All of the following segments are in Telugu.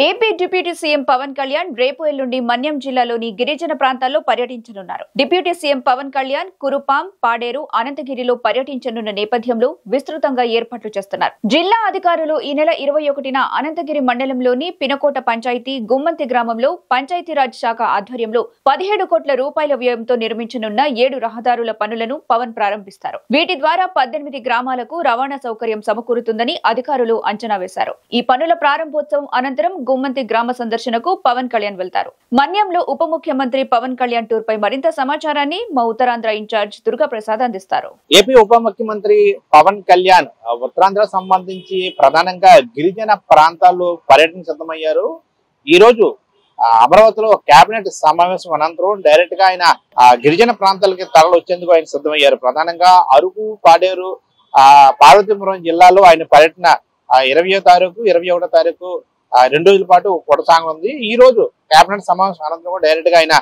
AP deputy CM Pavan Kalyan రేపు ఎల్లుండి మన్యం జిల్లాలోని గిరిజన ప్రాంతాల్లో పర్యటించనున్నారు. డిప్యూటీ సీఎం పవన్ కళ్యాణ్ కురుపాం, పాడేరు, అనంతగిరిలో పర్యటించనున్న నేపథ్యంలో విస్తృతంగా ఏర్పాట్లు చేస్తున్నారు. జిల్లా అధికారులు ఈ నెల 21న అనంతగిరి మండలంలోని పినకోట పంచాయతీ గుమ్మంతి గ్రామంలో పంచాయతీరాజ్ శాఖ ఆధ్వర్యంలో 17 కోట్ల రూపాయల వ్యయంతో నిర్మించనున్న 7 రహదారుల పనులను పవన్ ప్రారంభిస్తారు. వీటి ద్వారా 18 గ్రామాలకు రవాణా సౌకర్యం సమకూరుతుందని అధికారులు అంచనా వేశారు. ఈ పనుల ప్రారంభోత్సవం అనంతరం గుమ్మంతి గ్రామ సందర్శనకు పవన్ కళ్యాణ్ వెళ్తారు. మన్యంలో ఉప ముఖ్యమంత్రి పవన్ కళ్యాణ్ టూర్ పై మరింత సమాచారాన్ని మా ఉత్తరాంధ్ర ఇన్ఛార్జ్ దుర్గా ప్రసాద్ అందిస్తారు. ఏపీ ఉప ముఖ్యమంత్రి పవన్ కళ్యాణ్ ఉత్తరాంధ్ర సంబంధించి ప్రధానంగా గిరిజన ప్రాంతాల్లో పర్యటన సిద్ధమయ్యారు. ఈ రోజు అమరావతిలో కేబినెట్ సమావేశం అనంతరం డైరెక్ట్ గా ఆయన గిరిజన ప్రాంతాలకి తరలి వచ్చేందుకు ఆయన సిద్ధమయ్యారు. ప్రధానంగా అరకు, పాడేరు, పార్వతీపురం జిల్లాలో ఆయన పర్యటన 20వ తారీఖు, 21వ తారీఖు 2 రోజుల పాటు కొనసాగనుంది. ఈ రోజు కేబినెట్ సమావేశం అనంతరం డైరెక్ట్ గా ఆయన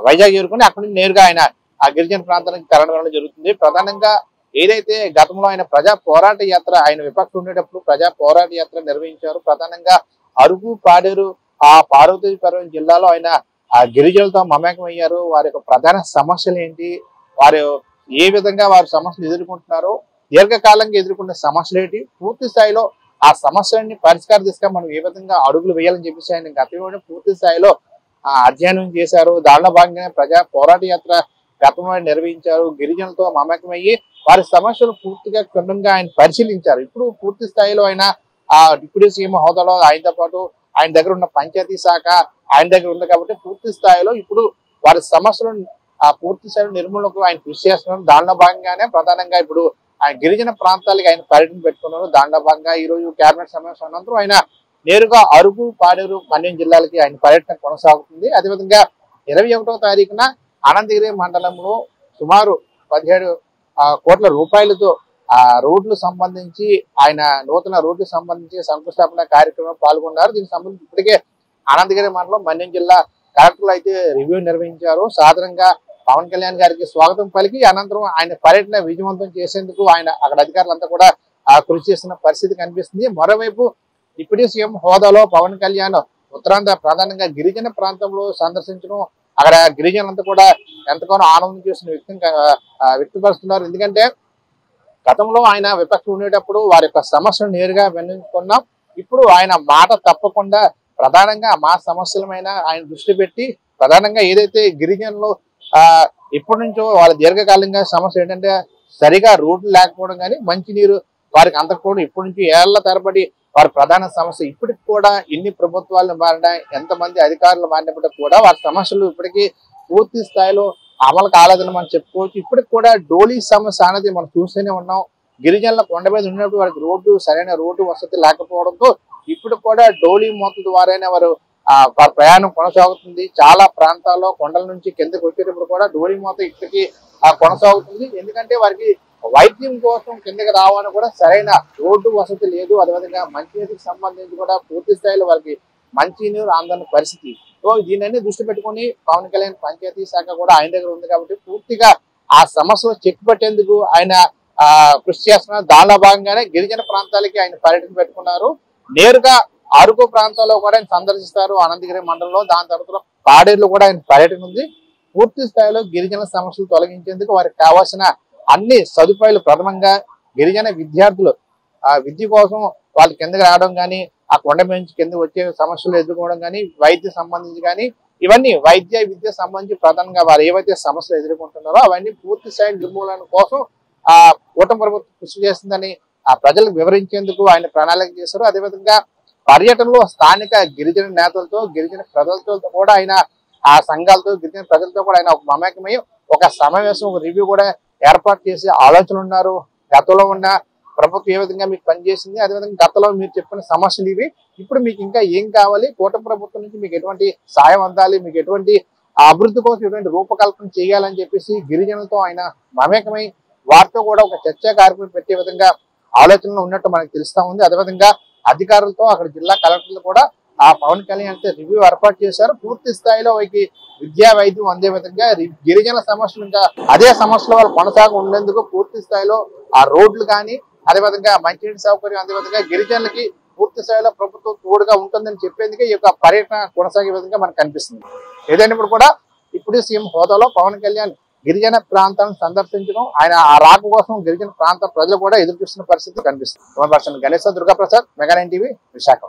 వైజాగ్ చేరుకుని అక్కడి నుంచి నేరుగా ఆయన ఆ గిరిజన ప్రాంతానికి తరలించడం జరుగుతుంది. ప్రధానంగా ఏదైతే గతంలో ఆయన ప్రజా పోరాట యాత్ర, ఆయన విపక్షం ఉండేటప్పుడు ప్రజా పోరాట యాత్ర నిర్వహించారు. ప్రధానంగా అరకు, పాడేరు, పార్వతీపురం జిల్లాలో ఆయన గిరిజనులతో మమేకమయ్యారు. వారి యొక్క ప్రధాన సమస్యలు ఏంటి, వారు ఏ విధంగా వారి సమస్యలు ఎదుర్కొంటున్నారో, దీర్ఘకాలంగా ఎదుర్కొన్న సమస్యలు ఏంటి, పూర్తి స్థాయిలో ఆ సమస్యలని పరిష్కార దిశగా మనం ఏ విధంగా అడుగులు వేయాలని చెప్పేసి ఆయన గతంలో పూర్తి స్థాయిలో అధ్యయనం చేశారు. దానిలో భాగంగానే ప్రజా పోరాట యాత్ర గతంలో నిర్వహించారు. గిరిజనులతో మమేకమయ్యి వారి సమస్యలు పూర్తిగా క్షుణ్ణంగా ఆయన పరిశీలించారు. ఇప్పుడు పూర్తి స్థాయిలో ఆయన డిప్యూటీ సీఎం హోదాలో ఆయనతో పాటు ఆయన దగ్గర ఉన్న పంచాయతీ శాఖ ఆయన దగ్గర ఉంది కాబట్టి పూర్తి స్థాయిలో ఇప్పుడు వారి సమస్యలను పూర్తి స్థాయిలో నిర్మూలనకు ఆయన కృషి చేస్తున్నారు. దానిలో భాగంగానే ప్రధానంగా ఇప్పుడు ఆయన గిరిజన ప్రాంతాలకి ఆయన పర్యటన పెట్టుకున్నారు. దానిలో భాగంగా ఈ రోజు కేబినెట్ సమావేశం అనంతరం ఆయన నేరుగా అరకు, పాడేరు, మన్యం జిల్లాలకి ఆయన పర్యటన కొనసాగుతుంది. అదేవిధంగా 21వ తారీఖున అనంతగిరి మండలంలో సుమారు 17 కోట్ల రూపాయలతో రోడ్లు సంబంధించి ఆయన నూతన రోడ్లు సంబంధించి శంకుస్థాపన కార్యక్రమంలో పాల్గొన్నారు. దీనికి సంబంధించి ఇప్పటికే అనంతగిరి మండలం, మన్యం జిల్లా కలెక్టర్లు అయితే రివ్యూ నిర్వహించారు. సాధారణంగా పవన్ కళ్యాణ్ గారికి స్వాగతం పలికి అనంతరం ఆయన పర్యటన విజయవంతం చేసేందుకు ఆయన అక్కడ అధికారులంతా కూడా కృషి చేస్తున్న పరిస్థితి కనిపిస్తుంది. మరోవైపు డిప్యూటీ సీఎం హోదాలో పవన్ కళ్యాణ్ ఉత్తరాంధ్ర ప్రధానంగా గిరిజన ప్రాంతంలో సందర్శించడం, అక్కడ గిరిజనులంతా కూడా ఎంతగానో ఆనందం చేసిన వ్యక్తపరుస్తున్నారు. ఎందుకంటే గతంలో ఆయన విపక్షం ఉండేటప్పుడు వారి యొక్క సమస్యను నేరుగా విన్నవించుకున్నాం. ఇప్పుడు ఆయన మాట తప్పకుండా ప్రధానంగా మా సమస్యలమైన ఆయన దృష్టి పెట్టి ప్రధానంగా ఏదైతే గిరిజనులు ఇప్పటి నుంచో వాళ్ళ దీర్ఘకాలంగా సమస్య ఏంటంటే సరిగా రోడ్లు లేకపోవడం, కానీ మంచినీరు వారికి అందకపోవడం ఇప్పటి నుంచి ఏళ్ల తరబడి వారి ప్రధాన సమస్య. ఇప్పటికి కూడా ఎన్ని ప్రభుత్వాలను మారినా, ఎంతమంది అధికారులు మారినప్పటికీ కూడా వారి సమస్యలు ఇప్పటికీ పూర్తి స్థాయిలో అమలు కాలేదని మనం చెప్పుకోవచ్చు. ఇప్పటికి కూడా డోలీ సమస్య అనేది మనం చూస్తూనే ఉన్నాం. గిరిజనుల కొండ మీద ఉన్నప్పుడు వారికి సరైన రోడ్డు వసతి లేకపోవడంతో ఇప్పుడు కూడా డోలీ మూత ద్వారానే వారి ప్రయాణం కొనసాగుతుంది. చాలా ప్రాంతాల్లో కొండల నుంచి కిందకి వచ్చేటప్పుడు కూడా డోలీ మూత ఇప్పటికీ కొనసాగుతుంది. ఎందుకంటే వారికి వైద్యం కోసం కిందకి రావాలని కూడా సరైన రోడ్డు వసతి లేదు. అదేవిధంగా మంచినీటికి సంబంధించి కూడా పూర్తి స్థాయిలో వారికి మంచినీరు అందని పరిస్థితి. సో దీన్ని దృష్టి పెట్టుకుని పవన్ కళ్యాణ్ పంచాయతీ శాఖ కూడా ఆయన దగ్గర ఉంది కాబట్టి పూర్తిగా ఆ సమస్యలు చెక్ పెట్టేందుకు ఆయన కృషి చేస్తున్నారు. దానిలో భాగంగానే గిరిజన ప్రాంతాలకి ఆయన పర్యటన పెట్టుకున్నారు. నేరుగా అరకు ప్రాంతాల్లో కూడా ఆయన సందర్శిస్తారు, అనంతగిరి మండలంలో. దాని తర్వాత పాడేరులో కూడా ఆయన పర్యటన ఉంది. పూర్తి స్థాయిలో గిరిజన సమస్యలు తొలగించేందుకు వారికి కావాల్సిన అన్ని సదుపాయాలు, ప్రథమంగా గిరిజన విద్యార్థులు విద్య కోసం వాళ్ళు కిందకి రావడం కానీ, ఆ కొండ నుంచి కిందకి వచ్చే సమస్యలు ఎదుర్కోవడం కానీ, వైద్య సంబంధించి కానీ, ఇవన్నీ విద్య సంబంధించి ప్రధానంగా వారు ఏవైతే సమస్యలు ఎదుర్కొంటున్నారో అవన్నీ పూర్తి స్థాయి నిర్మూలన కోసం కూటమి ప్రభుత్వం కృషి చేస్తుందని ప్రజలకు వివరించేందుకు ఆయన ప్రణాళిక చేశారు. అదేవిధంగా పర్యటనలో స్థానిక గిరిజన నేతలతో, గిరిజన ప్రజలతో కూడా ఆయన ఆ సంఘాలతో, గిరిజన ప్రజలతో కూడా ఆయన ఒక మమేకమై ఒక సమావేశం, ఒక రివ్యూ కూడా ఏర్పాటు చేసే ఆలోచనలు ఉన్నారు. గతంలో ఉన్న ప్రభుత్వం ఏ విధంగా మీకు పనిచేసింది, అదేవిధంగా గతంలో మీరు చెప్పిన సమస్యలు ఇవి, ఇప్పుడు మీకు ఇంకా ఏం కావాలి, కూటమి ప్రభుత్వం నుంచి మీకు ఎటువంటి సాయం అందాలి, మీకు ఎటువంటి అభివృద్ధి కోసం ఎటువంటి రూపకల్పన చేయాలని చెప్పేసి గిరిజనులతో ఆయన మమేకమై వారితో కూడా ఒక చర్చా కార్యక్రమం పెట్టే విధంగా ఆలోచనలు ఉన్నట్టు మనకు తెలుస్తా ఉంది. అదేవిధంగా అధికారులతో అక్కడ జిల్లా కలెక్టర్లు కూడా పవన్ కళ్యాణ్ రివ్యూ ఏర్పాటు చేశారు. పూర్తి స్థాయిలో వారికి విద్యా వైద్యం అందే విధంగా గిరిజన సమస్యలు ఇంకా అదే సమస్యలు వాళ్ళు కొనసాగి ఉండేందుకు పూర్తి స్థాయిలో ఆ రోడ్లు కానీ, అదేవిధంగా మంచినీటి సౌకర్యం, అదేవిధంగా గిరిజనులకి పూర్తి స్థాయిలో ప్రభుత్వం తోడుగా ఉంటుందని చెప్పేందుకే ఈ యొక్క పర్యటన కొనసాగే విధంగా మనకు కనిపిస్తుంది. ఏదైనప్పుడు కూడా ఇప్పుడు సీఎం హోదాలో పవన్ కళ్యాణ్ గిరిజన ప్రాంతాలను సందర్శించడం, ఆయన ఆ రాక కోసం గిరిజన ప్రాంత ప్రజలు కూడా ఎదురు చూస్తున్న పరిస్థితి కనిపిస్తుంది. Ganesha Durgaprasad, mega 9 TV, Visakha.